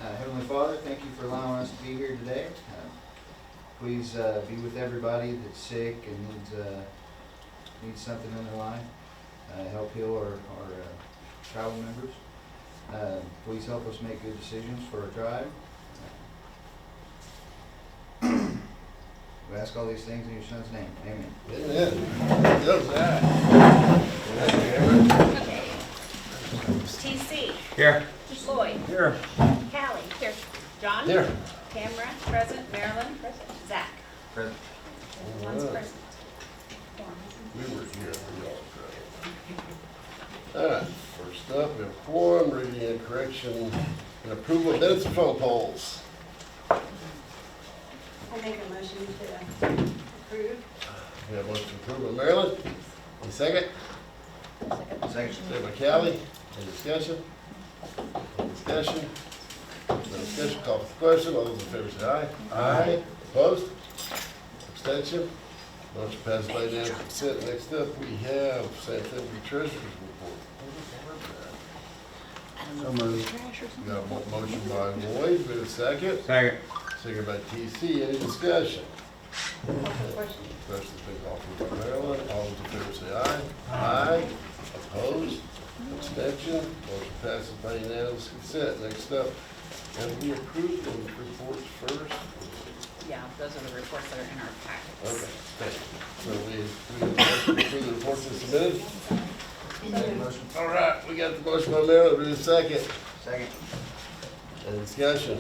Heavenly Father, thank you for allowing us to be here today. Please be with everybody that's sick and needs something in their life. Help heal our tribal members. Please help us make good decisions for our tribe. We ask all these things in your son's name. Amen. Amen. Does that. TC. Here. Lloyd. Here. Callie. Here. John. Here. Tamara. Present. Marilyn. Present. Zach. Present. One's present. We were here. All right, first up, we have quorum, reading and correction and approval of minutes of phone polls. I make a motion to approve. We have motion to approve by Marilyn. Any second? Second. Second by Callie. Any discussion? Any discussion? No discussion, call for the question. All those in favor say aye. Aye. Opposed? Abstention? Motion passes by unanimous consent. Next up, we have San February Treasurer's Report. So moved. We got a motion by Lloyd, we have a second. Second. Second by TC, any discussion? Question. Question's been called for by Marilyn. All those in favor say aye. Aye. Opposed? Abstention? Motion passes by unanimous consent. Next up, have we approved those reports first? Yeah, those are the reports that are in our packets. Okay, thank you. So we have motion to approve the reports as submitted. Motion. All right, we got the motion by Marilyn, we have a second. Second. Any discussion?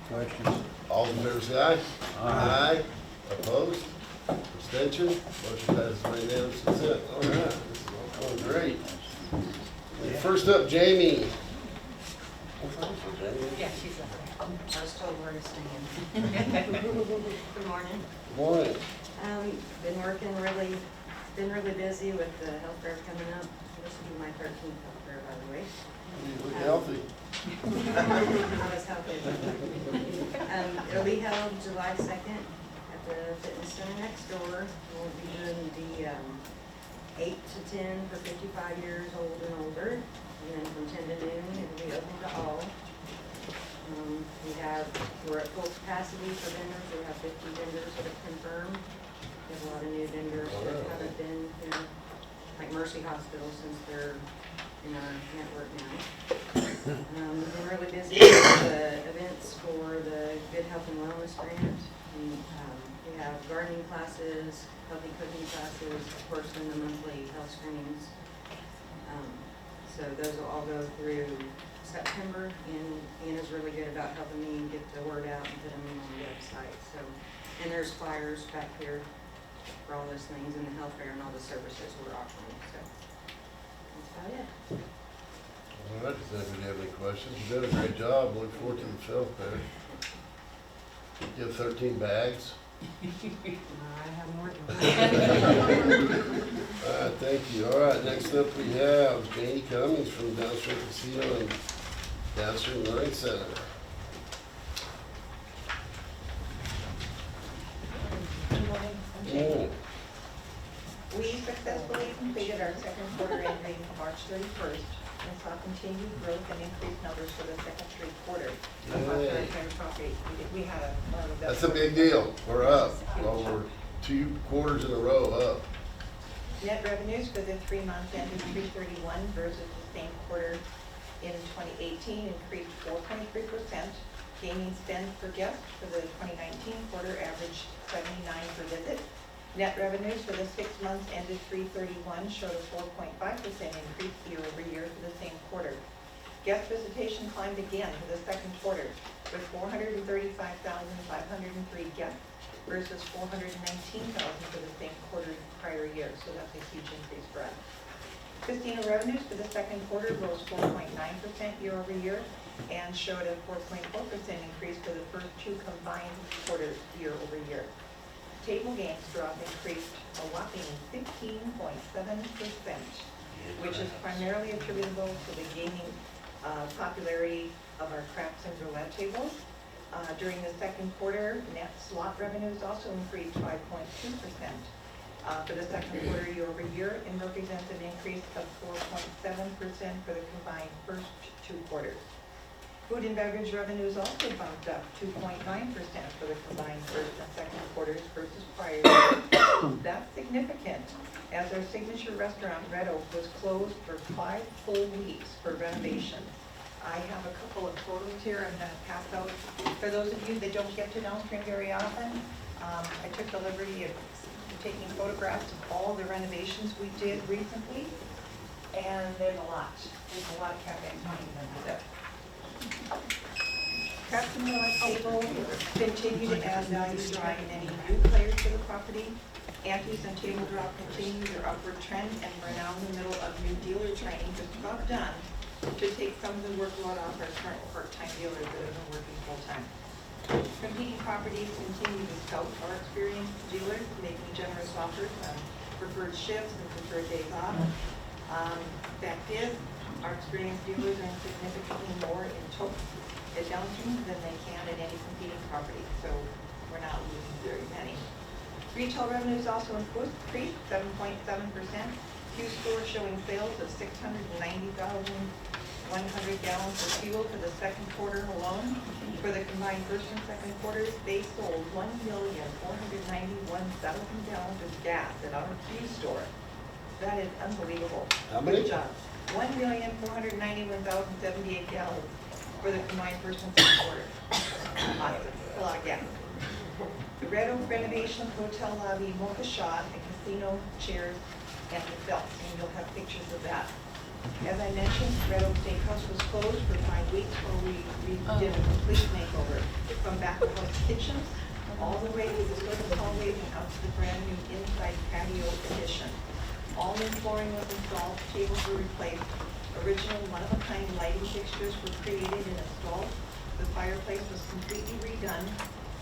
Questions? All in favor say aye. Aye. Opposed? Abstention? Motion passes by unanimous consent. All right, this is all going great. First up, Jamie. Yeah, she's up there. I was told where to stand. Good morning. Good morning. Been working been really busy with the health fair coming up. This will be my 13th health fair, by the way. You look healthy. I was healthy. It'll be held July 2nd at the fitness center next door. We'll be doing the 8 to 10 for 55 years old and older. And then from 10 to noon, it'll be open to all. We're at full capacity for vendors. We have 50 vendors that have confirmed. We have a lot of new vendors that haven't been, like Mercy Hospital, since they're in our network now. We've been really busy with the events for the Good Health and Wellness Grant. We have gardening classes, healthy cooking classes, of course, then the monthly health screenings. So those will all go through September, and Anna's really good about helping me get the word out and put them on the website. So, and there's flyers back here for all those things in the health fair and all the services we're offering. So that's about it. All right, does anybody have any questions? You did a great job. Look forward to the health fair. You have 13 bags. I have more than All right, thank you. All right, next up we have Janie Cummings from Downstream Casino and Downstream Learning Center. Good morning, I'm Jane. Oh, We successfully completed our second quarter ending March 31st and saw continued growth and increased numbers for the second straight quarter of our Yay. current property. We had a that's a big deal. We're up. Well, we're 2 quarters in a row up. Net revenues for the 3 months ended 3/31 versus the same quarter in 2018 increased 4.3%. Gaming spend per guest for the 2019 quarter averaged $79 per visit. Net revenues for the 6 months ended 3/31 showed a 4.5% increase year over year for the same quarter. Guest visitation climbed again for the second quarter with 435,503 guests versus 419,000 for the same quarter prior year, so that's a huge increase for us. Casino revenues for the second quarter rose 4.9% year over year and showed a 4.4% increase for the first 2 combined quarters year over year. Table games drop increased a whopping 15.7%, which is primarily attributable to the gaming popularity of our craps and roulette tables. During the second quarter, net slot revenues also increased 5.2%. for the second quarter year over year and represents an increase of 4.7% for the combined first two quarters. Food and beverage revenues also bumped up 2.9% for the combined first and second quarters versus prior year. That's significant, as our signature restaurant, Red Oak, was closed for 5 full weeks for renovation. I have a couple of photos here I'm going to pass out. For those of you that don't get to Downstream very often, I took the liberty of taking photographs of all the renovations we did recently, and there's a lot. There's a lot of cafe money into that. Craft and Rock Table continue to add value, drawing any new players to the property. Antes and Table Drop continue their upward trend, and we're now in the middle of new dealer training, just about done, to take some of the workload off our current part-time dealers that have been working full-time. Competing properties continue to scout our experienced dealers, making generous offers on preferred shifts and preferred days off. Fact is, our experienced dealers earn significantly more in total at Downstream than they can at any competing property, so we're not losing very many. Retail revenues also increased 7.7%. Few stores showing sales of 690,100 gallons of fuel for the second quarter alone. For the combined first and second quarters, they sold 1,491,000 gallons of gas at our few store. That is unbelievable. How many? Good job. 1,491,078 gallons for the combined first and second quarter. Awesome. A lot of gas. The Red Oak renovation, hotel lobby, mocha shop, and casino chairs and the belts, and you'll have pictures of that. As I mentioned, Red Oak Steakhouse was closed for 5 weeks where we did a complete makeover, from back-of-house kitchens all the way to the service hallways and out to the brand new inside patio addition. All new flooring was installed, tables were replaced, original one-of-a-kind lighting fixtures were created and installed, the fireplace was completely redone.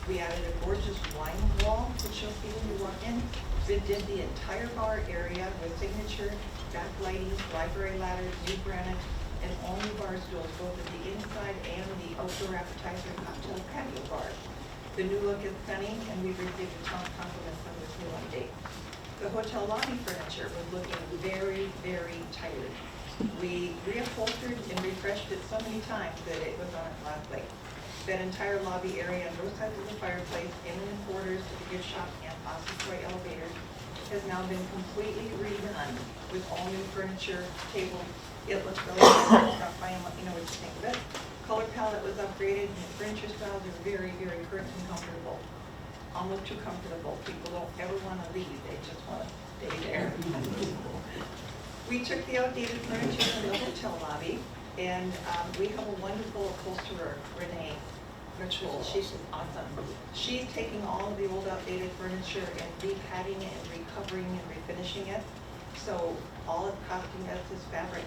We added a gorgeous wine wall, which you'll see when you walk in. We did the entire bar area with signature back lighting, library ladders, new granite, and all new bar stools, both at the inside and the outdoor appetizer cocktail patio bar. The new look is stunning, and we've received a ton of compliments on this new update. The hotel lobby furniture was looking very, very tired. We reupholstered and refreshed it so many times that it was on its last leg. That entire lobby area on both sides of the fireplace, in and quarters to the gift shop and office-way elevators has now been completely redone with all new furniture, table. It looks really nice. Stop by and let me know what you think of it. Color palette was upgraded, and the furniture styles are very, very current and comfortable. Almost too comfortable. People don't ever want to leave. They just want to stay there. We took the outdated furniture in the hotel lobby, and we have a wonderful upholsterer, Renee Ritual. She's awesome. She's taking all of the old outdated furniture and repadding it and recovering and refinishing it. So all it's costing us is fabric.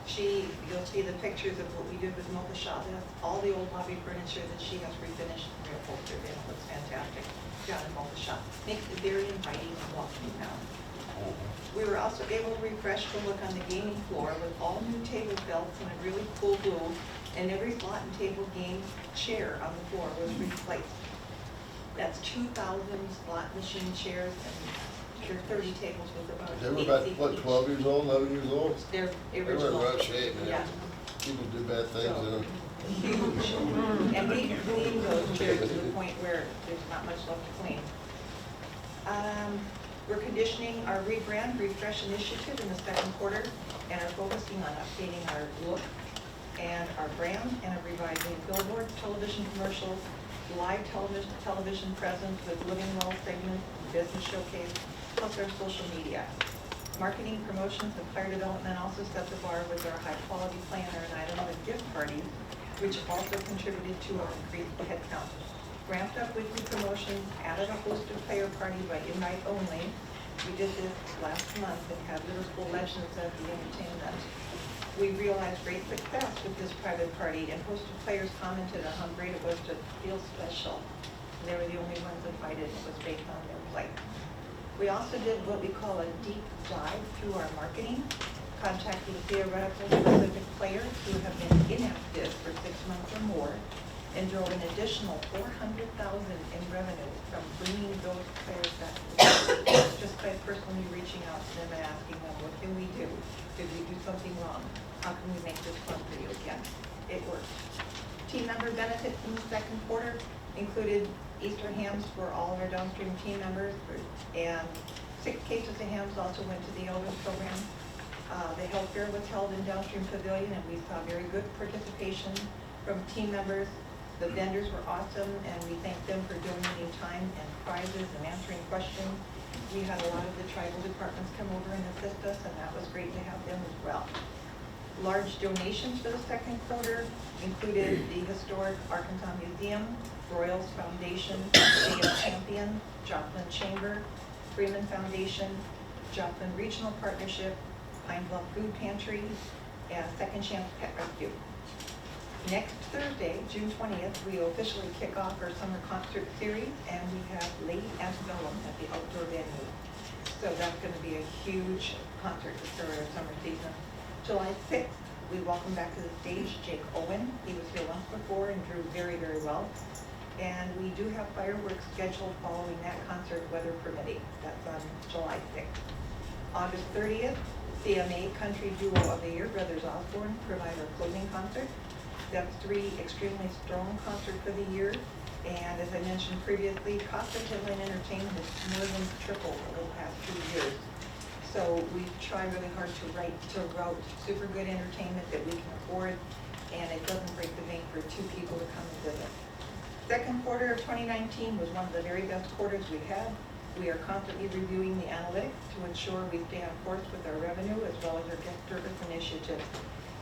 You'll see the pictures of what we did with Mocha Shop. That's all the old lobby furniture that she has refinished and reupholstered, and it looks fantastic down in Mocha Shop. Makes it very inviting and welcoming now. We were also able to refresh the look on the gaming floor with all new table belts and a really cool blue, and every slot and table game chair on the floor was replaced. That's 2,000 slot machine chairs, and your 30 tables with about They were 8 about, seats what, each. 12 years old, 11 years old? They're They were in original. rough shape, man. Yeah. People do bad things in them. Huge. And we cleaned those chairs to the point where there's not much left to clean. We're conditioning our rebrand, refresh initiative in the second quarter, and are focusing on updating our look and our brand, and are revising billboard, television commercials, live television presence with Living Well segment, business showcase, plus our social media. Marketing, promotions, and player development also set the bar with our high-quality planner and item-led gift parties, which also contributed to our increased headcount. Ramped up weekly promotions, added a host of player parties by invite only. We did this last month and had Liverpool legends as the entertainment. We realized great success with this private party, and hosted players commented on how great it was to feel special. And they were the only ones invited. It was based on their play. We also did what we call a deep dive through our marketing, contacting theoretical specific players who have been inactive for 6 months or more, and drove an additional $400,000 in revenue from bringing those players back. Just by personally reaching out to them and asking them, what can we do? Did we do something wrong? How can we make this fun for you again? It worked. Team member benefits in the second quarter included Easter hams for all of our downstream team members, and 6 cases of hams also went to the elders program. The health fair was held in downstream pavilion, and we saw very good participation from team members. The vendors were awesome, and we thank them for donating time and prizes and answering questions. We had a lot of the tribal departments come over and assist us, and that was great to have them as well. Large donations for the second quarter included the Historic Arkansas Museum, Royals Foundation, Day of Champions, Joplin Chamber, Freeman Foundation, Joplin Regional Partnership, Pine Bluff Food Pantry, and Second Chance Pet Rescue. Next Thursday, June 20th, we officially kick off our summer concert series, and we have Lady Antebellum at the outdoor venue. So that's going to be a huge concert to start our summer season. July 6th, we welcome back to the stage Jake Owen. He was here once before and drew very, very well. And we do have fireworks scheduled following that concert, weather permitting. That's on July 6th. August 30th, CMA Country Duo of the Year, Brothers Osborne, provide our closing concert. That's 3 extremely strong concerts for the year. And as I mentioned previously, cost of headline entertainment has more than tripled over the past 2 years. So we try really hard to route super good entertainment that we can afford, and it doesn't break the bank for 2 people to come and visit. Second quarter of 2019 was one of the very best quarters we had. We are constantly reviewing the analytics to ensure we stay on course with our revenue as well as our guest service initiatives.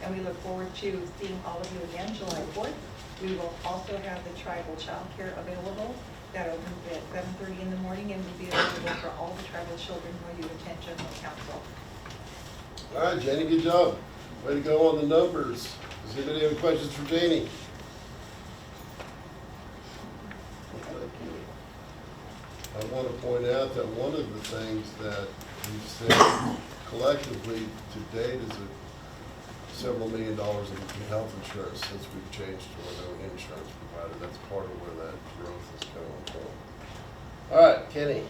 And we look forward to seeing all of you again July 4th. We will also have the tribal child care available. That opens at 7:30 in the morning and will be available for all the tribal children who you attend general council. All right, Janie, good job. Way to go on the numbers. Does anybody have any questions for Janie? I want to point out that one of the things that we've said collectively to date is several $1 million in health insurance since we've changed to our own insurance provider. That's part of where that growth is coming from. All right, Kenny.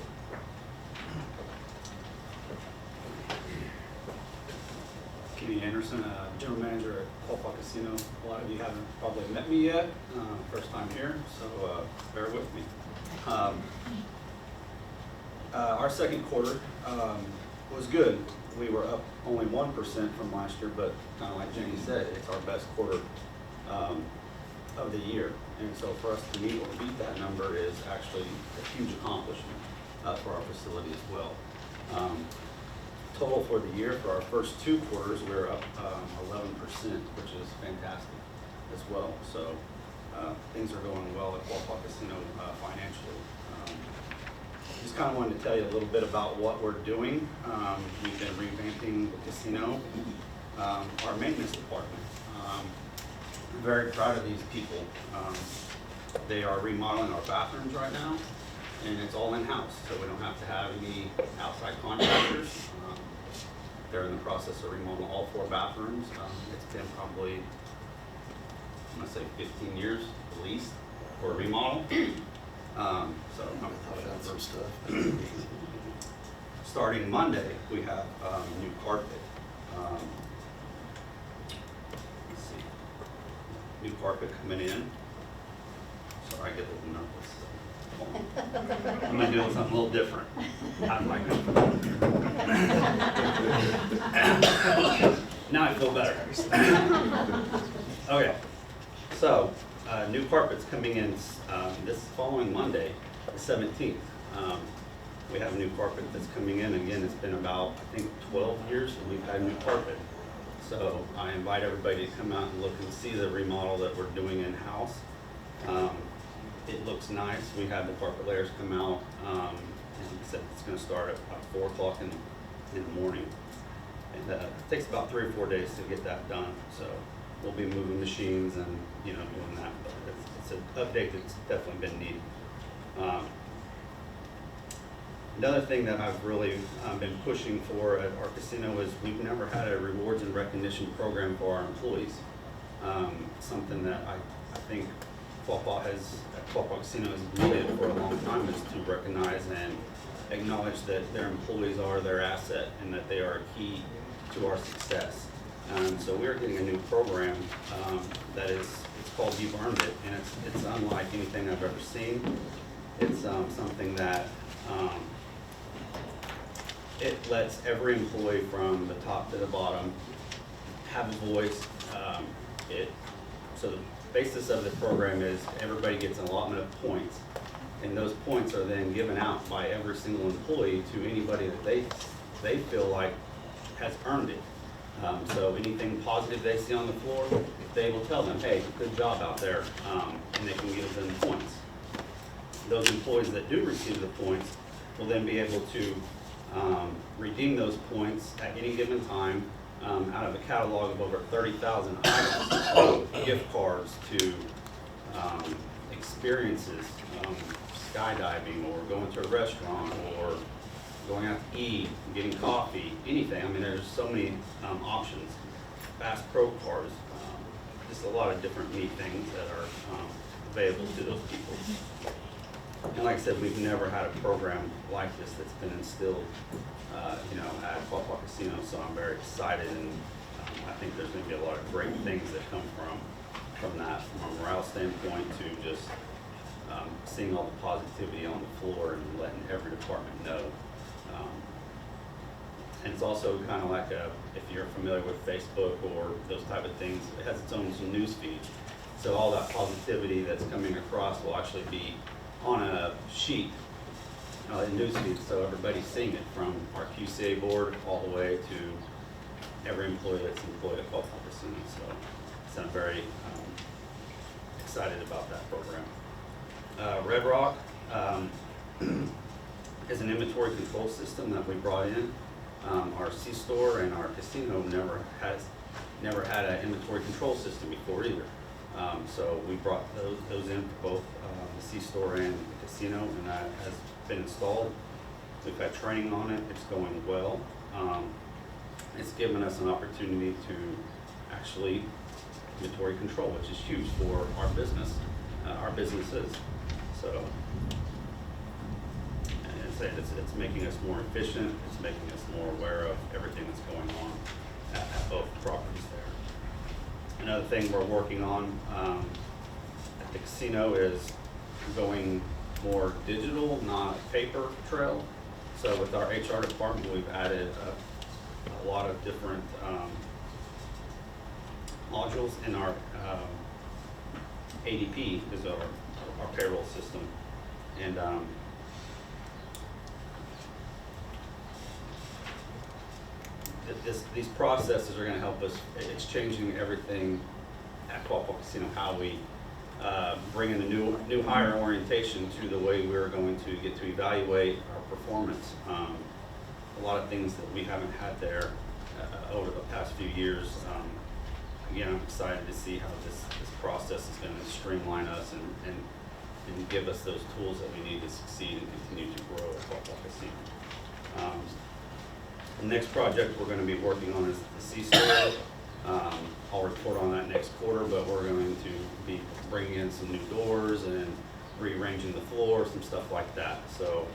Kenny Anderson, General Manager at Quapaw Casino. A lot of you haven't probably met me yet, first time here, so bear with me. Our second quarter was good. We were up only 1% from last year, but kind of like Jenny said, it's our best quarter of the year. And so for us to meet or beat that number is actually a huge accomplishment for our facility as well. Total for the year, for our first 2 quarters, we're up 11%, which is fantastic as well. So things are going well at Quapaw Casino financially. Just kind of wanted to tell you a little bit about what we're doing. We've been revamping the casino, our maintenance department. I'm very proud of these people. They are remodeling our bathrooms right now, and it's all in-house, so we don't have to have any outside contractors. They're in the process of remodeling all 4 bathrooms. It's been probably, I'm gonna say 15 years at least for a remodel. So I've got some stuff. starting Monday, we have new carpet. Let's see, new carpet coming in. Sorry, I get a little nervous. I'm gonna do something a little different. Now I feel better. Okay, so new carpet's coming in this following Monday, the 17th. We have a new carpet that's coming in. Again, it's been about, I think, 12 years that we've had new carpet. So I invite everybody to come out and look and see the remodel that we're doing in-house. It looks nice. We had the carpet layers come out, and it's going to start at about 4 o'clock in the morning. And it takes about 3 or 4 days to get that done. So we'll be moving machines and doing that. But it's an update that's definitely been needed. Another thing that I've really been pushing for at our casino is we've never had a rewards and recognition program for our employees. Something that I think Quapaw Casino has needed for a long time is to recognize and acknowledge that their employees are their asset and that they are a key to our success. So we are getting a new program that it's called You've Earned It, and it's unlike anything I've ever seen. It's something that it lets every employee from the top to the bottom have a voice. So the basis of the program is everybody gets an allotment of points, and those points are then given out by every single employee to anybody that they feel like has earned it. So anything positive they see on the floor, they will tell them, hey, good job out there, and they can give them points. Those employees that do receive the points will then be able to redeem those points at any given time out of a catalog of over 30,000 items, gift cards to experiences, skydiving or going to a restaurant or going out to eat, getting coffee, anything. I mean, there's so many options. Bass Pro Cards, just a lot of different neat things that are available to those people. And like I said, we've never had a program like this that's been instilled, at Quapaw Casino, so I'm very excited, and I think there's going to be a lot of great things that come from that, from a morale standpoint to just seeing all the positivity on the floor and letting every department know. And it's also kind of like if you're familiar with Facebook or those type of things, it has its own news feed. So all that positivity that's coming across will actually be on a sheet, a news feed, so everybody's seeing it from our QCA board all the way to every employee that's employed at Quapaw Casino. So I'm very excited about that program. Red Rock is an inventory control system that we brought in. Our C-store and our casino never had an inventory control system before either. So we brought those in for both the C-store and the casino, and that has been installed. We've had training on it. It's going well. It's given us an opportunity to actually inventory control, which is huge for our businesses. So, and it's making us more efficient. It's making us more aware of everything that's going on at both properties there. Another thing we're working on at the casino is going more digital, not paper trail. So with our HR department, we've added a lot of different modules in our ADP, is our payroll system. And these processes are going to help us. It's changing everything at Quapaw Casino, how we bring in a new hire orientation to the way we're going to get to evaluate our performance. A lot of things that we haven't had there over the past few years. Again, I'm excited to see how this process is going to streamline us and give us those tools that we need to succeed and continue to grow at Quapaw Casino. The next project we're going to be working on is the C-store. I'll report on that next quarter, but we're going to be bringing in some new doors and rearranging the floor, some stuff like that. So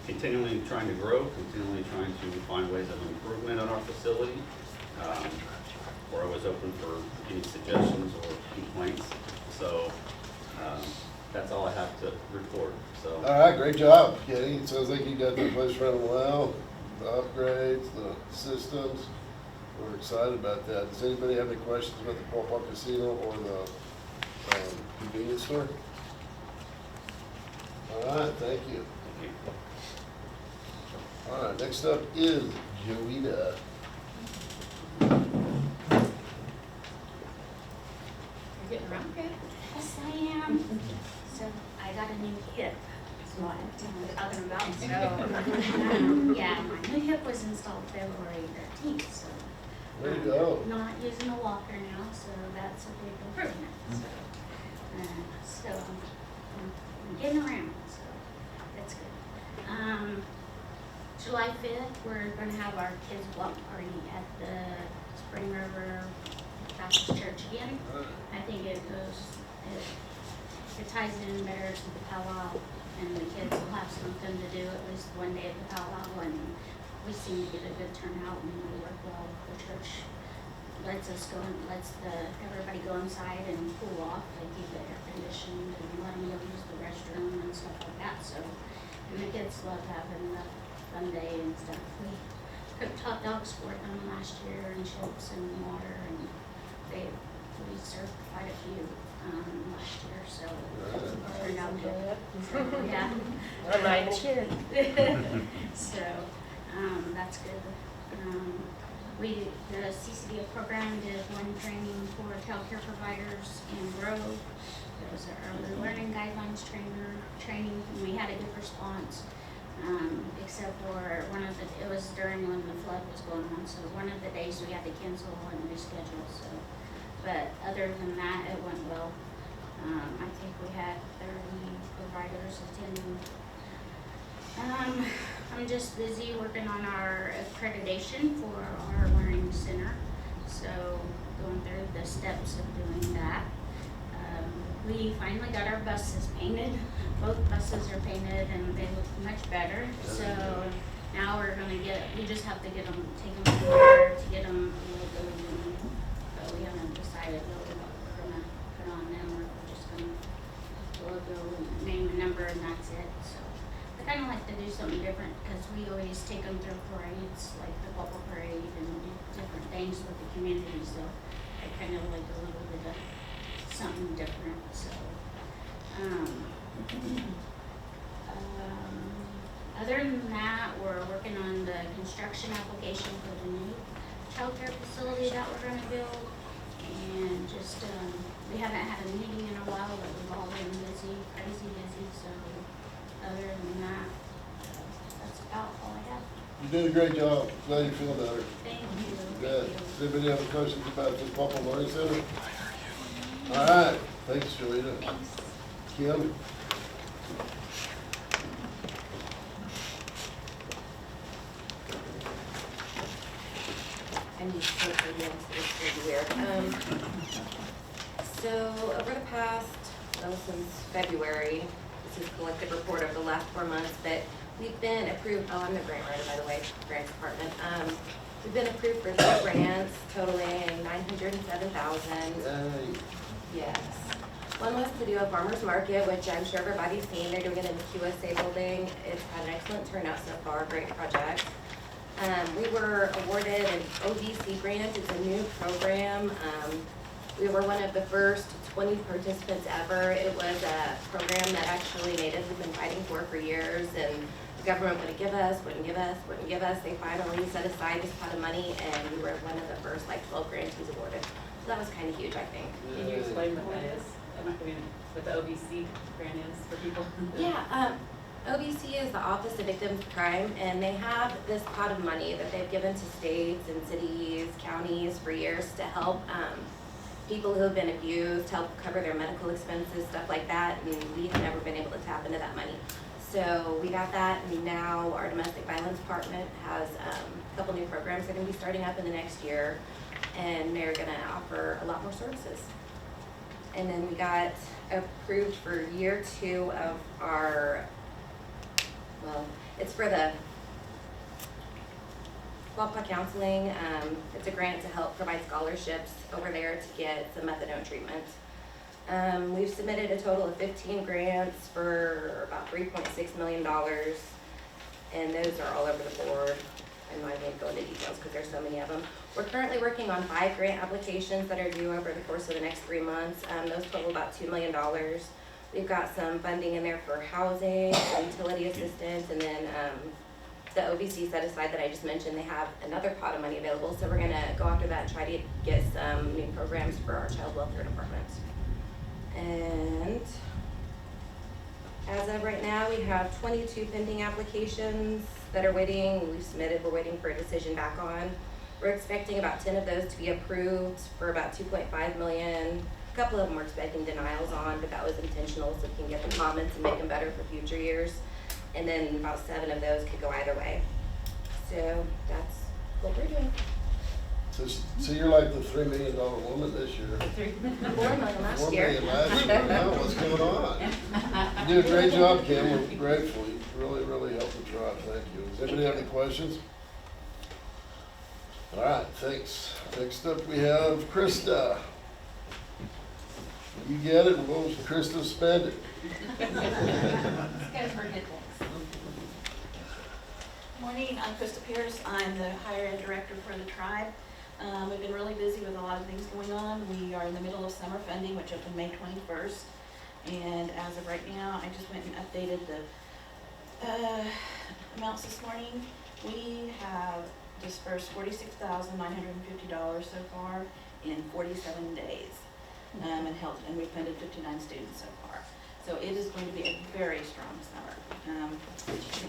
continually trying to grow, continually trying to find ways of improvement on our facility. We're always open for any suggestions or complaints. So that's all I have to report. So. All right, great job, Kenny. It sounds like you got the place running well, the upgrades, the systems. We're excited about that. Does anybody have any questions about the Quapaw Casino or the convenience store? All right, thank you. All right, next up is Joita. You're getting around good? Yes, I am. So I got a new hip, is what I'm talking about. So, yeah, my new hip was installed February 13th, so. Way to go. Not using a walker now, so that's a big improvement. So I'm getting around, so that's good. July 5th, we're going to have our kids' block party at the Spring River Baptist Church again. I think it goes it ties in better to the powwow, and the kids will have something to do at least one day at the powwow, and we seem to get a good turnout and we work well. The church lets everybody go inside and cool off. They keep it air conditioned and let them use the restroom and stuff like that. So, and the kids love having the fun day and stuff. We cooked hot dogs for them last year and chips and water, and we served quite a few last year. So it turned out good. So, yeah. Our mind shared. So that's good. The CCDF program did one training for childcare providers in Grove. It was an early learning guidelines training, and we had a good response. Except for it was during when the flood was going on, so one of the days we had to cancel and reschedule. So, but other than that, it went well. I think we had 30 providers attending. I'm just busy working on our accreditation for our learning center, so going through the steps of doing that. We finally got our buses painted. Both buses are painted and they look much better. So now we just have to take them there to get them logoed, but we haven't decided really what we're gonna put on them, or if we're just gonna logo and name and number and that's it. So I kind of like to do something different because we always take them through parades, like the Quapaw parade, and do different things with the community. So I kind of like a little bit of something different. So other than that, we're working on the construction application for the new childcare facility that we're going to build, and just we haven't had a meeting in a while, but we've all been busy, crazy busy. So other than that, that's about all I have. You did a great job. Glad you feel better. Thank you. Good. Does anybody have any questions about the Quapaw Learning Center? All right. Thanks, Joanna. Kim? I'm just so again, so this is weird. So over the past, since February, this is a collective report over the last 4 months, but we've been approved, I'm the grant writer, by the way, grants department. We've been approved for 3 grants totaling $907,000. Yay. Yes. One was to do a farmer's market, which I'm sure everybody's seen. They're doing it in the QSA building. It's had an excellent turnout so far, great project. We were awarded an OBC grant. It's a new program. We were one of the first 20 participants ever. It was a program that actually natives have been fighting for years, and the government wouldn't give us. They finally set aside this pot of money, and we were one of the first 12 grantees awarded. So that was kind of huge, I think. Can you explain what that is? I mean, what the OBC grant is for people? Yeah, OBC is the Office of Victims of Crime, and they have this pot of money that they've given to states and cities, counties for years to help people who have been abused, help cover their medical expenses, stuff like that, and we have never been able to tap into that money. So we got that, and now our domestic violence department has a couple new programs that are going to be starting up in the next year, and they're going to offer a lot more services. And then we got approved for year 2 of our, it's for the Quapaw counseling. It's a grant to help provide scholarships over there to get some methadone treatment. We've submitted a total of 15 grants for about $3.6 million, and those are all over the board. I'm not going to go into details because there's so many of them. We're currently working on 5 grant applications that are due over the course of the next 3 months. Those total about $2 million. We've got some funding in there for housing, utility assistance, and then the OBC set aside that I just mentioned, they have another pot of money available. So we're going to go after that and try to get some new programs for our child welfare department. And as of right now, we have 22 pending applications that are waiting. We've submitted, we're waiting for a decision back on. We're expecting about 10 of those to be approved for about $2.5 million. A couple of them we're expecting denials on, but that was intentional so we can get the comments and make them better for future years. And then about 7 of those could go either way. So that's what we're doing. So you're like the $3 million woman this year. 4 million last 4 year. million last year. I know, what's going on? You do a great job, Kim. We're grateful. You really, really helped the tribe. Thank you. Does anybody have any questions? All right, thanks. Next up, we have Krista. You get it, we'll go Krista spend it. Morning, I'm Krista Pierce. I'm the higher ed director for the tribe. We've been really busy with a lot of things going on. We are in the middle of summer funding, which opened May 21st. And as of right now, I just went and updated the amounts this morning. We have dispersed $46,950 so far in 47 days. And we've funded 59 students so far. So it is going to be a very strong summer.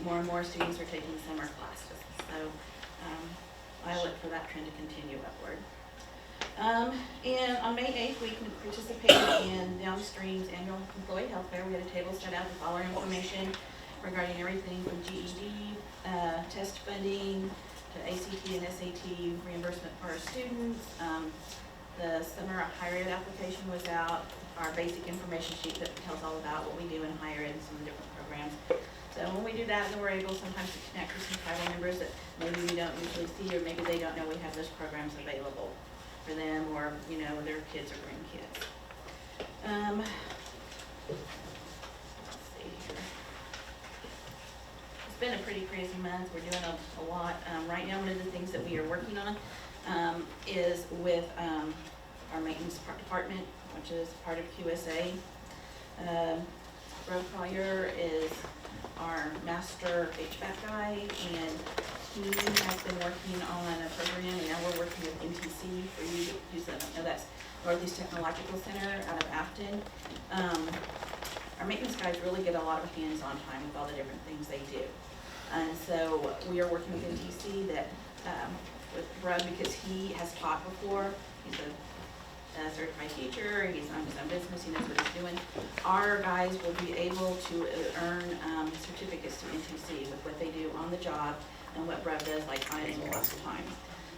More and more students are taking summer classes. So I look for that trend to continue upward. And on May 8th, we participated in Downstream's annual employee health fair. We had a table set out with all our information regarding everything from GED, test funding, to ACT and SAT reimbursement for our students. The summer higher ed application was out, our basic information sheet that tells all about what we do in higher ed and some of the different programs. So when we do that, then we're able sometimes to connect with some tribal members that maybe we don't usually see, or maybe they don't know we have those programs available for them, or, you know, their kids or grandkids. Let's see here. It's been a pretty crazy month. We're doing a lot. Right now, one of the things that we are working on is with our maintenance department, which is part of QSA. Rob Collier is our master HVAC guy, and he has been working on a program, and now we're working with NTC for you to use that. No, that's Northeast Technological Center out of Afton. Our maintenance guys really get a lot of hands-on time with all the different things they do. And so we are working with NTC that with Brad, because he has taught before. He's a certified teacher, he's on his own business, he knows what he's doing. Our guys will be able to earn certificates to NTC with what they do on the job and what Brad does like on his lots of time.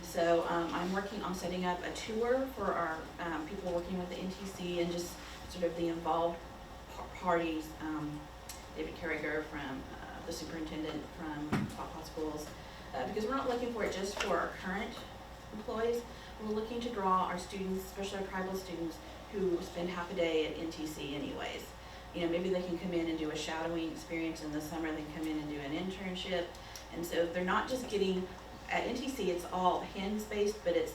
So I'm working on setting up a tour for our people working with the NTC and just sort of the involved parties. David Carriger from the superintendent from Quapaw schools. Because we're not looking for it just for our current employees. We're looking to draw our students, especially our tribal students, who spend half a day at NTC anyways. You know, maybe they can come in and do a shadowing experience in the summer, they come in and do an internship. And so they're not just getting, at NTC it's all hands-based, but it's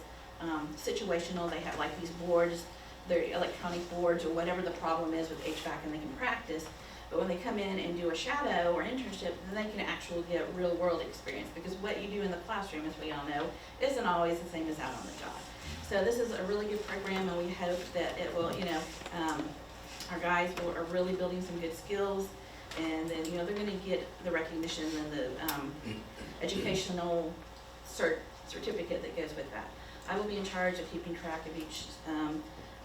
situational. They have like these boards, they're electronic boards or whatever the problem is with HVAC, and they can practice. But when they come in and do a shadow or an internship, then they can actually get real world experience, because what you do in the classroom, as we all know, isn't always the same as out on the job. So this is a really good program, and we hope that it will, you know, our guys are really building some good skills, and then, you know, they're going to get the recognition and the educational certificate that goes with that. I will be in charge of keeping track of each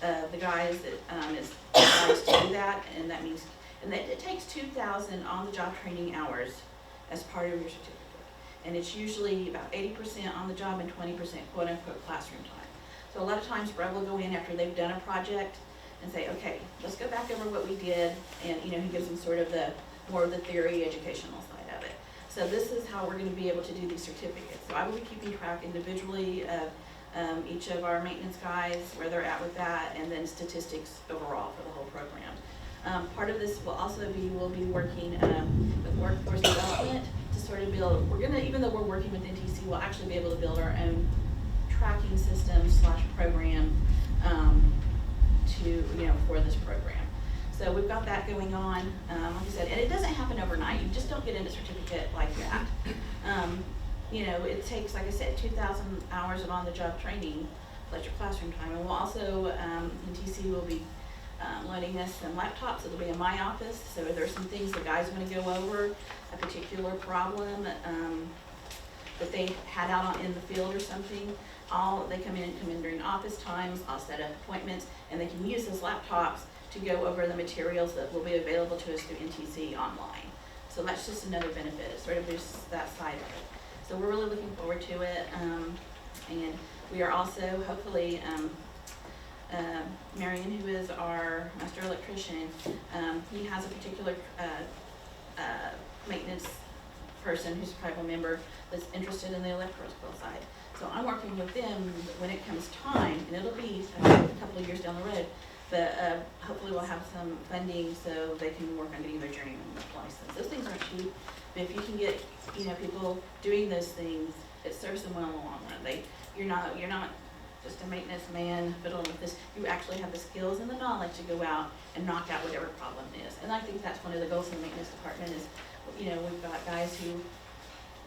the guys that is authorized to do that, and that means. And it takes 2,000 on-the-job training hours as part of your certificate. And it's usually about 80% on the job and 20% quote-unquote classroom time. So a lot of times Brett will go in after they've done a project and say, okay, let's go back over what we did. And, you know, he gives them sort of more of the theory, educational side of it. So this is how we're going to be able to do these certificates. So I will be keeping track individually of each of our maintenance guys, where they're at with that, and then statistics overall for the whole program. Part of this will also be, we'll be working with workforce development to sort of build, even though we're working with NTC, we'll actually be able to build our own tracking system / program for this program. So we've got that going on, like I said, and it doesn't happen overnight. You just don't get in a certificate like that. You know, it takes, like I said, 2,000 hours of on-the-job training plus your classroom time. And we'll also, NTC will be loaning us some laptops. It'll be in my office, so there's some things the guys want to go over, a particular problem that they had out in the field or something. They come in during office times. I'll set up appointments, and they can use those laptops to go over the materials that will be available to us through NTC online. So that's just another benefit. It sort of boosts that side of it. So we're really looking forward to it. And we are also hopefully, Marion, who is our master electrician, he has a particular maintenance person who's a tribal member that's interested in the electrical side. So I'm working with them when it comes time, and it'll be a couple of years down the road, but hopefully we'll have some funding so they can work on getting their journeyman license. Those things aren't cheap, but if you can get, people doing those things, it serves them well in the long run. You're not just a maintenance man fiddling with this. You actually have the skills and the knowledge to go out and knock out whatever problem is. And I think that's one of the goals of the maintenance department is, we've got guys who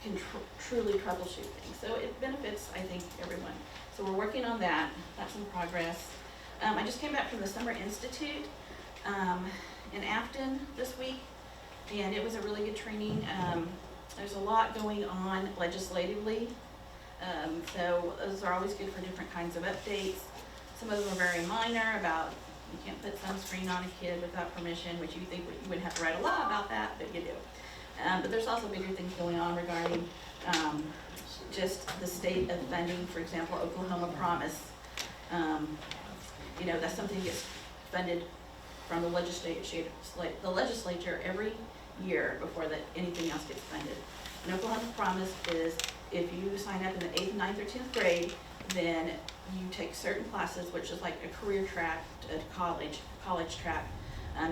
can truly troubleshoot things. So it benefits, I think, everyone. So we're working on that. That's in progress. I just came back from the Summer Institute in Afton this week, and it was a really good training. There's a lot going on legislatively. So those are always good for different kinds of updates. Some of them are very minor about you can't put sunscreen on a kid without permission, which you think you wouldn't have to write a law about that, but you do. But there's also bigger things going on regarding just the state of funding. For example, Oklahoma Promise. That's something that gets funded from the legislature every year before anything else gets funded. And Oklahoma Promise is if you sign up in the 8th, 9th, or 10th grade, then you take certain classes, which is like a career track, a college track.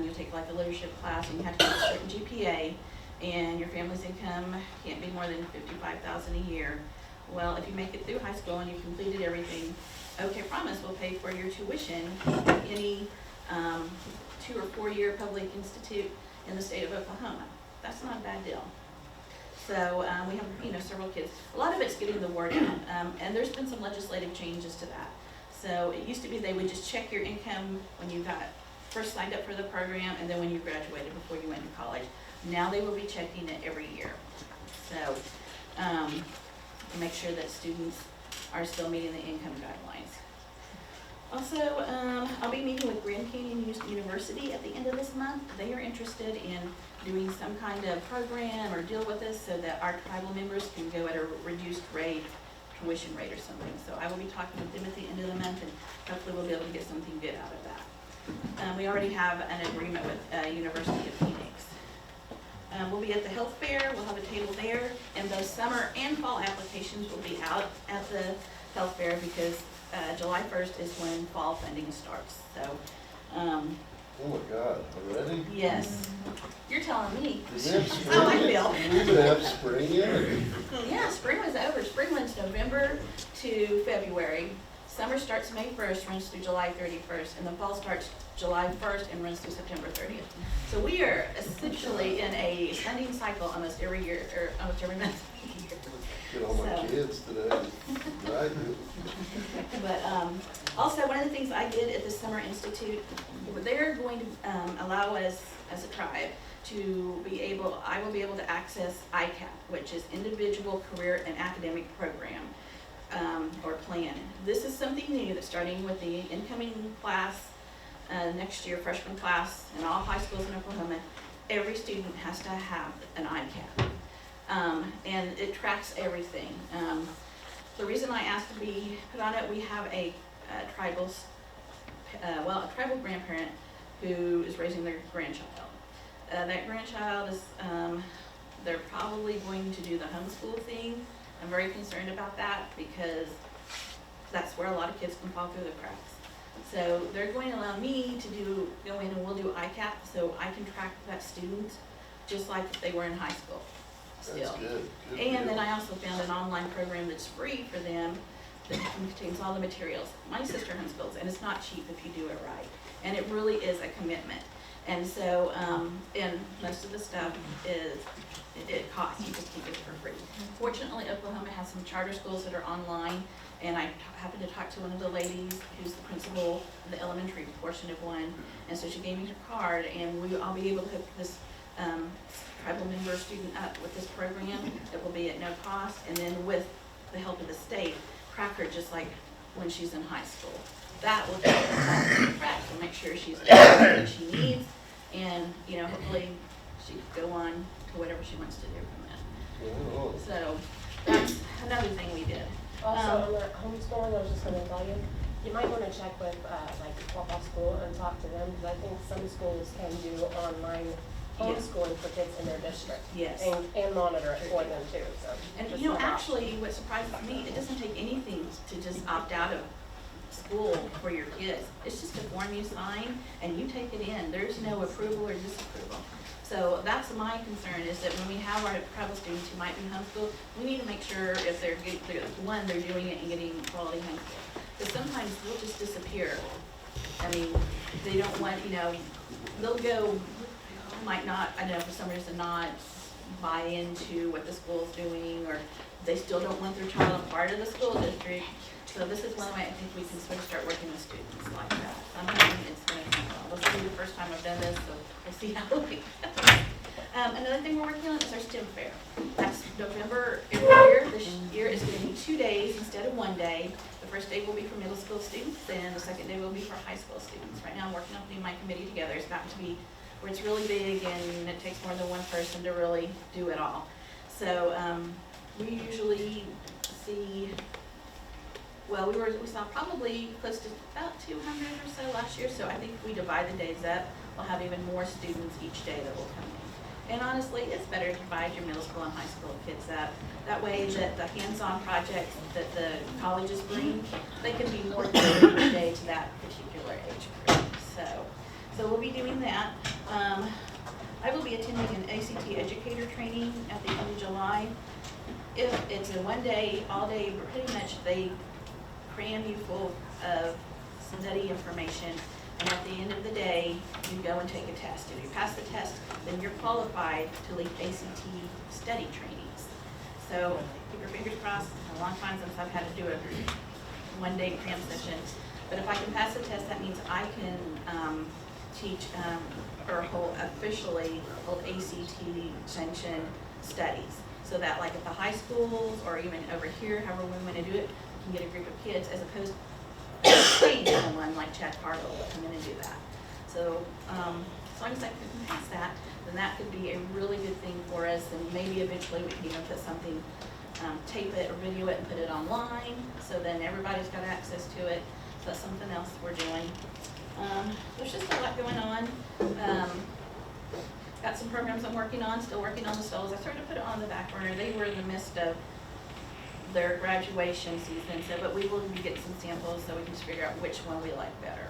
You take like a leadership class, and you have to get a certain GPA, and your family's income can't be more than $55,000 a year. Well, if you make it through high school and you've completed everything, OK Promise will pay for your tuition at any 2 or 4 year public institute in the state of Oklahoma. That's not a bad deal. So we have several kids. A lot of it's getting the word out, and there's been some legislative changes to that. So it used to be they would just check your income when you got first signed up for the program, and then when you graduated before you went to college. Now they will be checking it every year. So to make sure that students are still meeting the income guidelines. Also, I'll be meeting with Grand Canyon University at the end of this month. They are interested in doing some kind of program or deal with us so that our tribal members can go at a reduced rate, tuition rate or something. So I will be talking with them at the end of the month, and hopefully we'll be able to get something good out of that. We already have an agreement with University of Phoenix. We'll be at the health fair. We'll have a table there, and those summer and fall applications will be out at the health fair because July 1st is when fall funding starts. So, Oh my God, already? yes, you're telling me. Did we have spring? How I feel. We would have spring yet? Yeah, spring was over. Spring runs November to February. Summer starts May 1st, runs through July 31st, and the fall starts July 1st and runs through September 30th. So we are essentially in a funding cycle almost every year, or almost every month. Get all my kids today. Right. But also, one of the things I did at the Summer Institute, they're going to allow us as a tribe to be able, I will be able to access ICAP, which is Individual Career and Academic Program, or Plan. This is something new that's starting with the incoming class next year, freshman class in all high schools in Oklahoma. Every student has to have an ICAP. And it tracks everything. The reason I asked to be put on it, we have a tribal grandparent who is raising their grandchild. That grandchild is, they're probably going to do the homeschool thing. I'm very concerned about that because that's where a lot of kids can fall through the cracks. So they're going to allow me to go in and we'll do ICAP so I can track that student just like if they were in high school still. That's good. Good And deal. then I also found an online program that's free for them that contains all the materials. My sister homeschools, and it's not cheap if you do it right. And it really is a commitment. And so, and most of the stuff it costs, you just keep it for free. Fortunately, Oklahoma has some charter schools that are online, and I happened to talk to one of the ladies who's the principal of the elementary portion of one, and so she gave me her card, and I'll be able to hook this tribal member student up with this program that will be at no cost, and then with the help of the state, track her just like when she's in high school. That will track to make sure she's getting everything she needs, and hopefully she can go on to whatever she wants to do from that. Oh, So that's another thing we did. Also, on the homeschooling, I was just gonna tell you, you might wanna check with, like Quapaw school and talk to them, because I think some schools can do online homeschooling for kids in their district. Yes. And monitor it for them too, so. And just you know, an option. actually, what surprises me, it doesn't take anything to just opt out of school for your kids. It's just a form you sign and you take it in. There's no approval or disapproval. So that's my concern, is that when we have our tribal students who might be homeschooled, we need to make sure if they're doing it and getting quality homeschool. Because sometimes they'll just disappear. I mean, they don't want, they'll go, might not, I know for some reason not buy into what the school's doing, or they still don't want their child a part of the school district. So this is one way I think we can sort of start working with students like that. I'm hoping it's going to come well. This will be the first time I've done this, so we'll see how it goes. Another thing we're working on is our STEM fair. That's November every year. This year is going to be 2 days instead of 1 day. The first day will be for middle school students, and the second day will be for high school students. Right now I'm working on putting my committee together. It's gotten to be where it's really big and it takes more than one person to really do it all. So we usually see, well, we saw probably close to about 200 or so last year, so I think if we divide the days up, we'll have even more students each day that will come in. And honestly, it's better to divide your middle school and high school kids up. That way that the hands-on projects that the colleges bring, they can be more tailored each day to that particular age group. So we'll be doing that. I will be attending an ACT educator training at the end of July. If it's a 1 day, all day, pretty much they cram you full of study information, and at the end of the day, you go and take a test. If you pass the test, then you're qualified to lead ACT study trainings. So keep your fingers crossed. It's been a long time since I've had to do a 1 day cram session, but if I can pass the test, that means I can teach or officially hold ACT sanctioned studies. So that like at the high schools or even over here, however we want to do it, we can get a group of kids as opposed to paying someone like Chad Cargill to come in and do that. So as long as I can pass that, then that could be a really good thing for us, and maybe eventually we can even put something, tape it or video it and put it online, so then everybody's got access to it. So that's something else we're doing. There's just a lot going on. Got some programs I'm working on, still working on the stalls. I sort of put it on the back burner. They were in the midst of their graduation season, so but we will be getting some samples so we can just figure out which one we like better.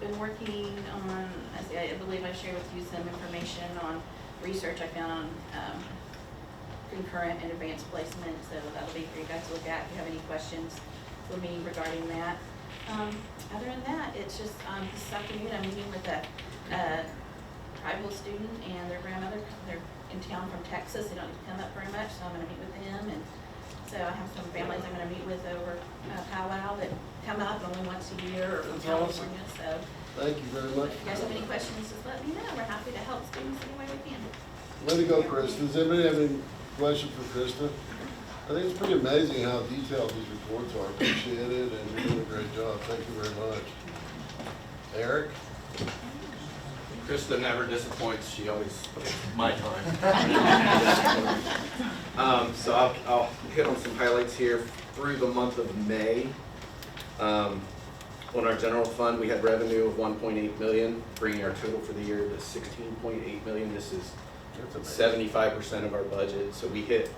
Been working on, I believe I shared with you some information on research I found on concurrent and advanced placement, so that'll be for you guys to look at if you have any questions for me regarding that. Other than that, it's just this afternoon I'm meeting with a tribal student and their grandmother. They're in town from Texas. They don't need to come up very much, so I'm going to meet with them. And so I have some families I'm going to meet with over powwow that come up only once a year or from California. So Thank you very much. if you guys have any questions, just let me know. We're happy to help students any way we can. Way to go, Krista. Does anybody have any questions for Krista? I think it's pretty amazing how detailed these reports are. Appreciate it, and you're doing a great job. Thank you very much. Eric? Krista never disappoints. She always gets my time. So I'll hit on some highlights here. Through the month of May, on our general fund, we had revenue of $1.8 million, bringing our total for the year to $16.8 million. This is 75% of our budget. So we hit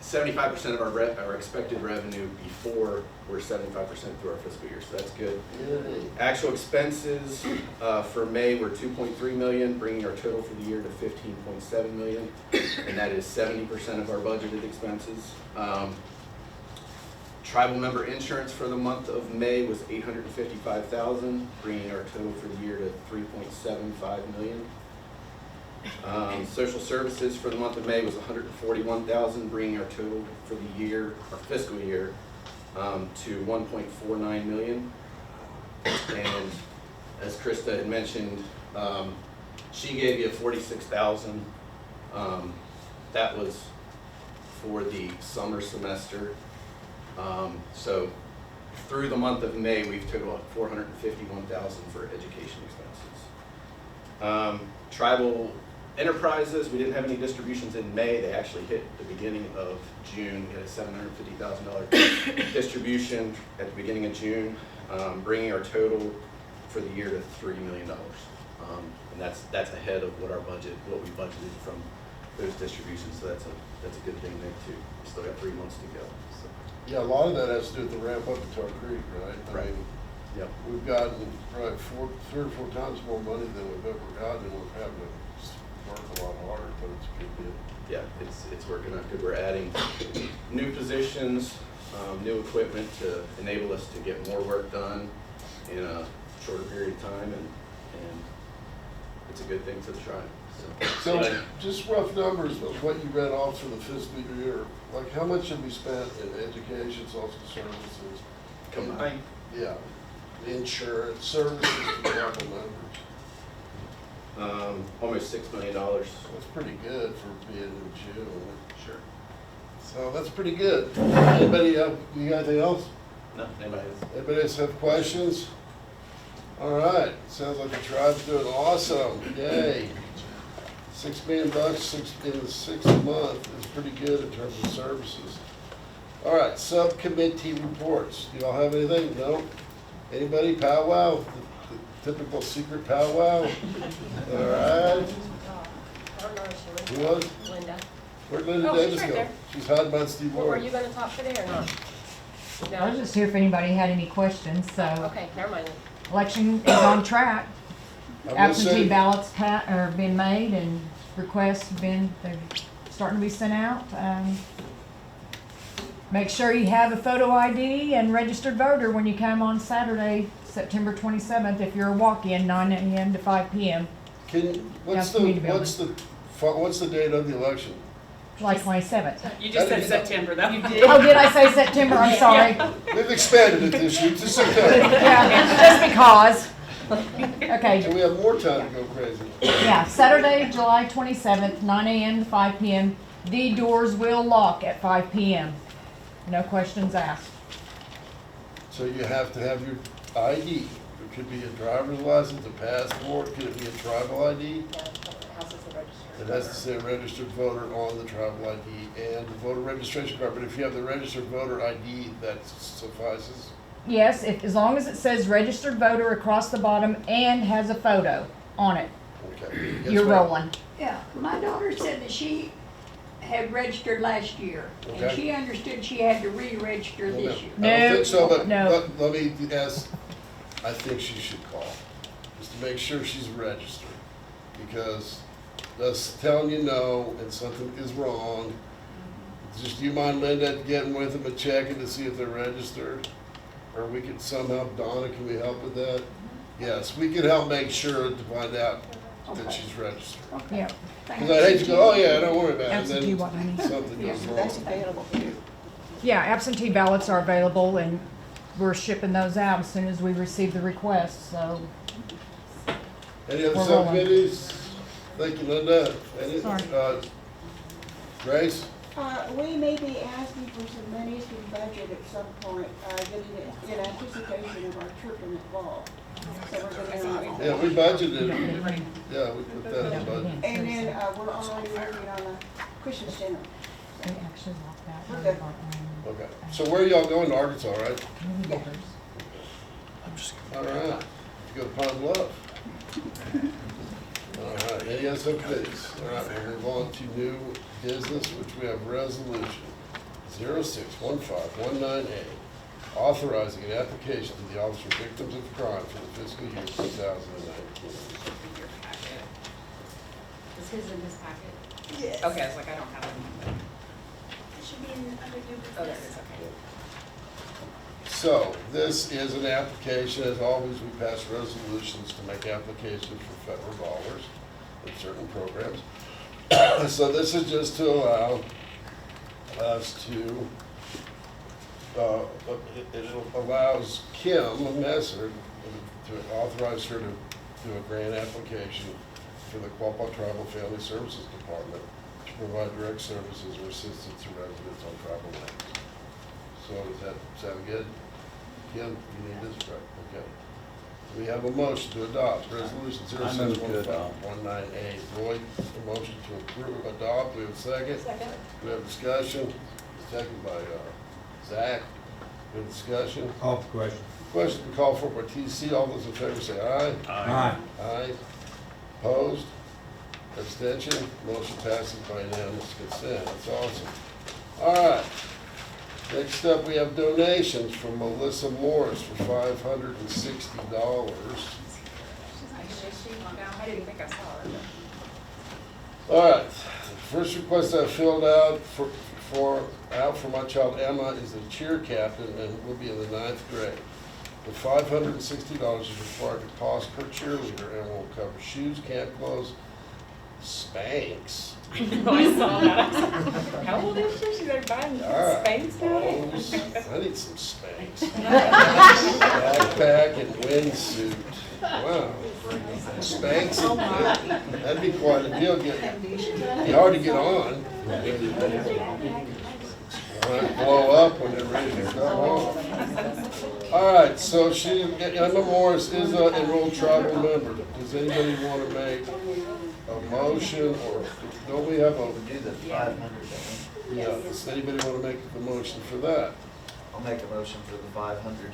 75% of our expected revenue before we're 75% through our fiscal year, so that's good. Yay. Actual expenses for May were $2.3 million, bringing our total for the year to $15.7 million, and that is 70% of our budgeted expenses. Tribal member insurance for the month of May was $855,000, bringing our total for the year to $3.75 million. Social services for the month of May was $141,000, bringing our total for the year, our fiscal year, to $1.49 million. And as Krista had mentioned, she gave you $46,000. That was for the summer semester. So through the month of May, we've totaled $451,000 for education expenses. Tribal Enterprises, we didn't have any distributions in May. They actually hit the beginning of June. We had a $750,000 distribution at the beginning of June, bringing our total for the year to $3 million. And that's ahead of what we budgeted from those distributions. So that's a good thing there too. We still got 3 months to go. So. Yeah, a lot of that has to do with the ramp up at Tar Creek, right? I mean, Yep. we've gotten probably 3 or 4 times more money than we've ever gotten, and we're having to work a lot harder, but it's a good deal. Yeah, it's working out good. We're adding new positions, new equipment to enable us to get more work done in a shorter period of time, and it's a good thing for the tribe. So just rough numbers of what you read off for the fiscal year, like how much have we spent in education, social services? Combined, Yeah, insurance, services to the couple members. almost $6 million. That's pretty good for being in June. Sure. So that's pretty good. Anybody, you got anything else? No, anybody else? Anybody else have questions? All right, sounds like the tribe's doing awesome, yay. $6 million in the 6th month is pretty good in terms of services. All right, subcommittee reports. Do y'all have anything? No? Anybody? Powwow? The typical secret powwow? All right. I don't know if she Who went. was? Linda. Where'd Linda Oh, she's Davis right go? there. She's hiding behind Steve Well, were Ward. you gonna talk today or not? I was No? just here if anybody had any questions, so Okay, never mind then. election is on track. I'm gonna say- Absentee ballots are being made and requests they're starting to be sent out. Make sure you have a photo ID and registered voter when you come on Saturday, September 27th, if you're a walk-in, 9 a.m. to 5 p.m. What's Yeah, community what's the date of the election? July 27th. You just said didn't- September, though. Oh, did I say September? I'm sorry. We've expanded it this year to September. Yeah, just because. Okay, And we have more time to go crazy. yeah, Saturday, July 27th, 9 a.m. to 5 p.m. The doors will lock at 5 p.m. No questions asked. So you have to have your ID. It could be a driver's license, a passport, could it be a tribal ID? Yeah, how's this registered? It has to say registered voter on the tribal ID and the voter registration card, but if you have the registered voter ID, that suffices? Yes, as long as it says registered voter across the bottom and has a photo on it, Okay. Yes, you're ma'am. rolling. Yeah, my daughter said that she had registered last year, and Okay. she understood she had to re-register Well, this year. I don't No, think so, but no. let me ask, I think she should call, just to make sure she's registered. Because us telling you no and something is wrong, just do you mind Linda getting with them and checking to see if they're registered? Or we could somehow, Donna, can we help with that? Yes, we could help make sure to find out that Okay. she's registered. Yeah, Thank Because I'd hate to you. go, oh yeah, don't worry about it, absentee and what, honey? then something goes wrong. That's available for you. Yeah, absentee ballots are available and we're shipping those out as soon as we receive the request, so. Any other We're rolling. subcommittees? Thank you, Linda. Any, Sorry. Grace? We may be asking for some monies from budget at some point, getting in anticipation of our trip in the fall. So we're gonna, Yeah, we budgeted, yeah, we put that in the budget. and then, we're already working on a Christmas dinner. They actually locked that We're one good. of our Okay, so where are y'all going to Arkansas, right? own voters. All right, you go to Pine Bluff. All right, any other subcommittees? All right, we'll move on to new business, which we have resolution 061519A, authorizing an application to the Office for Victims of Crime for the fiscal year 2019. Is his in his packet? Yes. Okay, I was like, I don't have it. It should be in under new business. Oh, there it is, okay. So, this is an application, as always, we pass resolutions to make applications for federal dollars in certain programs. So this is just to allow us to, it allows Kim Messer to authorize her to do a grant application for the Quapaw Tribal Family Services Department to provide direct services or assistance to residents on tribal lands. So does that sound good? Kim, you need this, right? Okay. We have a motion to adopt resolution I move to adopt. 071519A. Roy, a motion to approve, adopt. We have a second. Second. We have discussion. Second by Zach. We have discussion. Call for question. Question to call for by TC. All those in favor say aye. Aye. Aye. Opposed? Abstention? Motion passes by unanimous consent. That's awesome. All right. Next up, we have donations from Melissa Morris for $560. I didn't think I saw her. All right. The first request I filled out for my child Emma is a cheer captain and will be in the 9th grade. The $560 is required to cost per cheerleader and will cover shoes, camp clothes, Spanx. I saw that. How old is she? She's like buying Spanx now? I need some Spanx. Backpack and windsuit. Wow. Spanx, that'd be quite a deal. Be hard to get on. Blow up when they're ready to come on. All right, so Emma Morris is an enrolled tribal member. Does anybody want to make a motion, or don't we have a? We do the 500, don't we? Yeah, does anybody want to make the motion for that? I'll make a motion for the 500.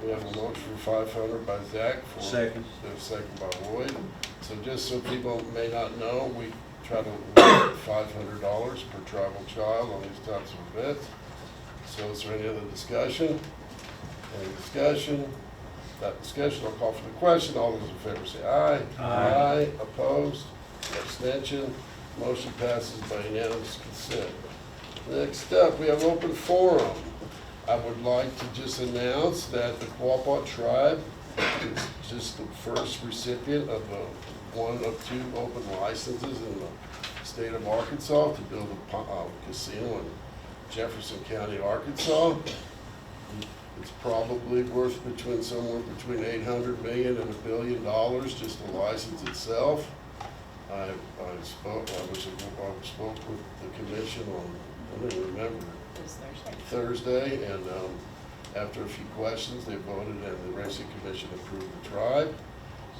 We have a motion for 500 by Zach. Second. A second by Lloyd. So just so people may not know, we try to award $500 per tribal child on these types of events. So is there any other discussion? Any discussion? That discussion, I'll call for the question. All those in favor say aye. Aye. Opposed? Abstention? Motion passes by unanimous consent. Next up, we have open forum. I would like to just announce that the Quapaw tribe is just the first recipient of one of 2 open licenses in the state of Arkansas to build a casino in Jefferson County, Arkansas. It's probably worth somewhere between $800 million and $1 billion, just the license itself. I spoke with the commission on, I don't remember, Thursday, and after a few questions, they voted and the Racing Commission approved the tribe.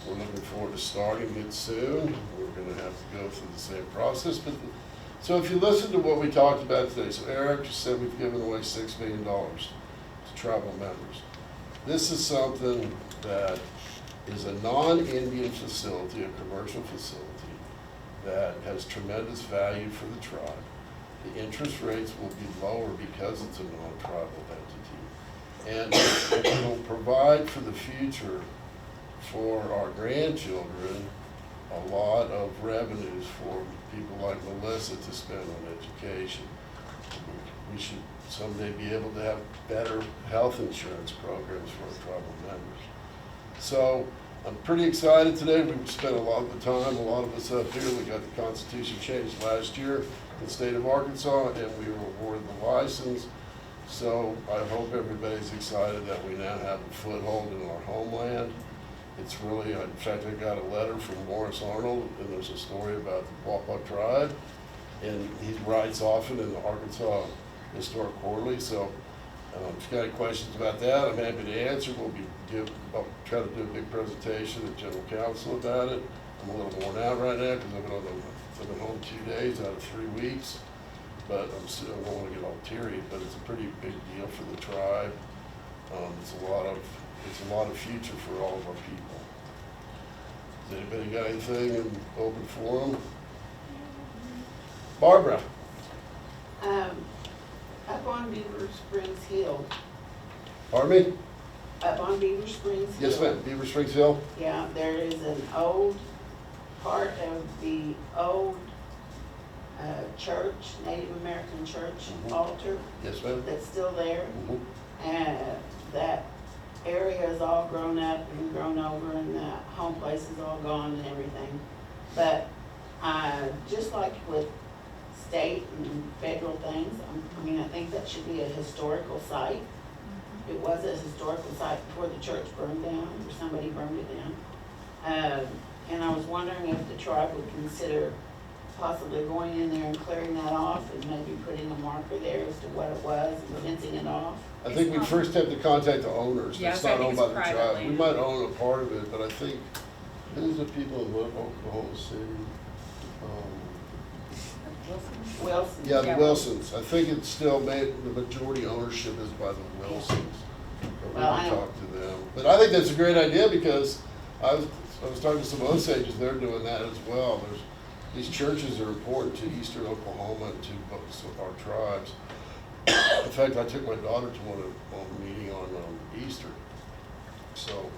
We're looking forward to starting it soon. We're going to have to go through the same process. So if you listen to what we talked about today, so Eric just said we've given away $6 million to tribal members. This is something that is a non-Indian facility, a commercial facility, that has tremendous value for the tribe. The interest rates will be lower because it's a non-tribal entity. And it will provide for the future for our grandchildren a lot of revenues for people like Melissa to spend on education. We should someday be able to have better health insurance programs for our tribal members. So I'm pretty excited today. We've spent a lot of the time, a lot of us up here, we got the Constitution changed last year in the state of Arkansas, and we were awarded the license. So I hope everybody's excited that we now have a foothold in our homeland. It's really, in fact, I got a letter from Morris Arnold, and there's a story about the Quapaw tribe, and he writes often in the Arkansas Historic Quarterly. So if you got any questions about that, I'm happy to answer. I'll try to do a big presentation at General Council about it. I'm a little worn out right now because I've been home 2 days out of 3 weeks, but I don't want to get all teary, but it's a pretty big deal for the tribe. It's a lot of future for all of our people. Has anybody got anything in open forum? Barbara? Up on Beaver Springs Hill, Pardon me? up on Beaver Springs Hill. Yes, ma'am. Beaver Springs Hill? Yeah, there is an old part of the old church, Native American church altar Yes, ma'am. that's still there. Mhm. And that area is all grown up and grown over, and the home place is all gone and everything. But just like with state and federal things, I think that should be a historical site. It was a historical site before the church burned down, or somebody burned it down. And I was wondering if the tribe would consider possibly going in there and clearing that off and maybe putting a marker there as to what it was and fencing it off? I think we first have to contact the owners. Yeah, It's so I not think owned by it's the private tribe. We land. might own a part of it, but I think, who's the people that live over the whole city? Wilson? Yeah, the Yeah. Wilsons. I think it's still made, the majority ownership is by the Wilsons. But we Well, I can don't- talk to them. But I think that's a great idea because I was talking to some Osages, they're doing that as well. These churches are important to eastern Oklahoma and to most of our tribes. In fact, I took my daughter to one meeting on Easter. So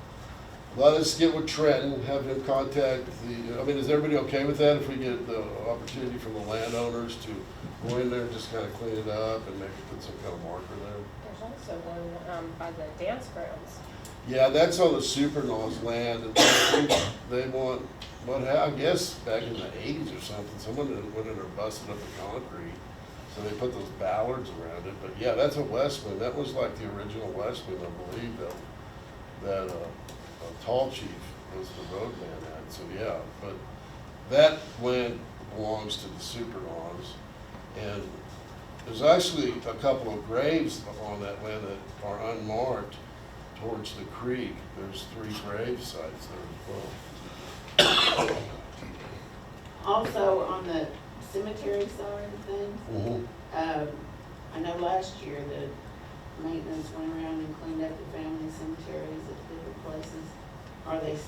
let us get with Trenton, have him contact I mean, is everybody okay with that if we get the opportunity from the landowners to go in there and just kind of clean it up and maybe put some kind of marker there? There's also one, by the dance grounds. Yeah, that's on the Supernaw's land, and they want, I guess back in the 80s or something, someone went in there and busted up the concrete, so they put those ballards around it, but yeah, that's a Westman, that was like the original Westman, I believe, that Tall Chief was the roadman at, so yeah, but that land belongs to the Supernaws, and there's actually a couple of graves on that land that are unmarked, towards the creek. There's 3 grave sites there as well. Also, on the cemetery side of things, Mm-hmm. I know last year the maintenance went around and cleaned up the family cemeteries at different places. Are they, is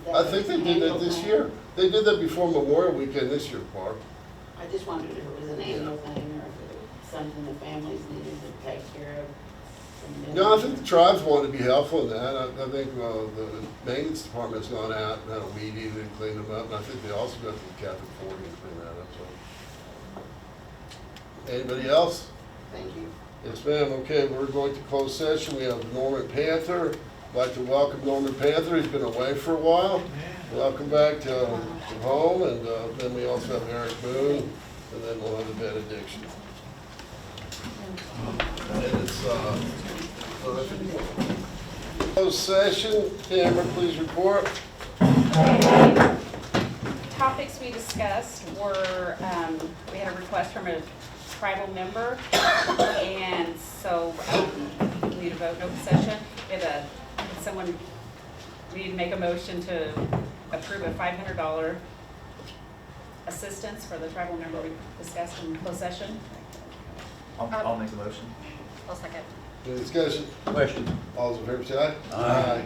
that? I think they did that this year. They did that before Memorial Weekend this year, Barb. I just wondered if it was an annual thing or if it was something the families needed to take care of. No, I think the tribes want to be helpful in that. I think the maintenance department's gone out and had a weed eater and cleaned them up, and I think they also got to the Catholic 40 and clean that up, so. Anybody else? Thank you. Yes, ma'am. Okay, we're going to close session. We have Norman Panther. I'd like to welcome Norman Panther. He's been away for a while. Welcome back to home, and then we also have Eric Boone, and then we'll have the benediction. And it's closed session. Amber, please report. Topics we discussed were, we had a request from a tribal member, and so we need a vote in open session. We need to make a motion to approve a $500 assistance for the tribal member we discussed in closed session. I'll make a motion. I'll second. Any discussion? Question. All those in favor say aye. Aye.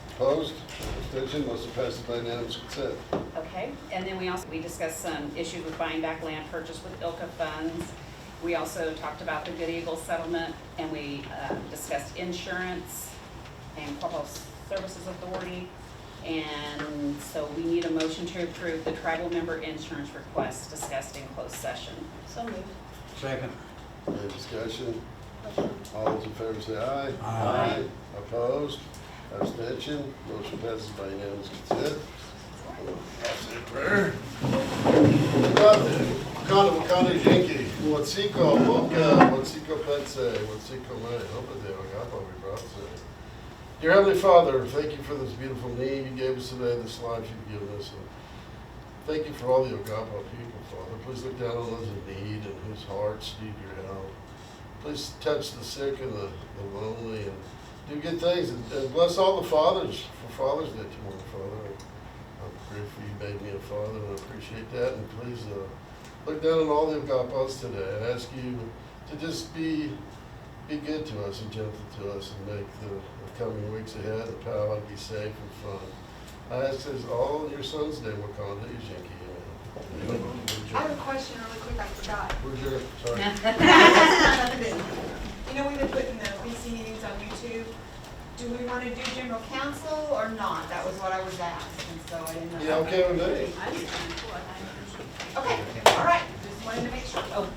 Opposed? Abstention? Motion passes by unanimous consent. Okay, and then we discussed some issues with buying back land purchased with ILCA funds. We also talked about the Good Eagle settlement, and we discussed insurance and Quapaw Services Authority. And so we need a motion to approve the tribal member insurance request discussed in closed session. So moved. Second. Any discussion? All those in favor say aye. Aye. Opposed? Abstention? Motion passes by unanimous consent. Say a prayer. Wakanda Yankee, Watsiko, Moka, Watsiko Pense, Watsiko Mai, Hopa de Uga'xpa, we brought today. Dear Heavenly Father, thank you for this beautiful need you gave us today, this life you've given us. And thank you for all the O-gah-pah people, Father. Please look down on those in need and whose hearts need your help. Please touch the sick and the lonely and do good things. And bless all the fathers for Father's Day tomorrow, Father. I'm grateful you made me a father, and I appreciate that. And please look down on all the O-gah-pahs today and ask you to just be good to us and gentle to us and make the coming weeks ahead, the power to be safe and fun. I ask this all in your son's name, Wakanda Yankee. I have a question really quick, I forgot. Where's your, sorry. You know, we've been putting the BC meetings on YouTube. Do we want to do general counsel or not? That was what I was asked, and so I didn't know. Yeah, okay with me. Okay, all right, just wanted to make sure. Oh.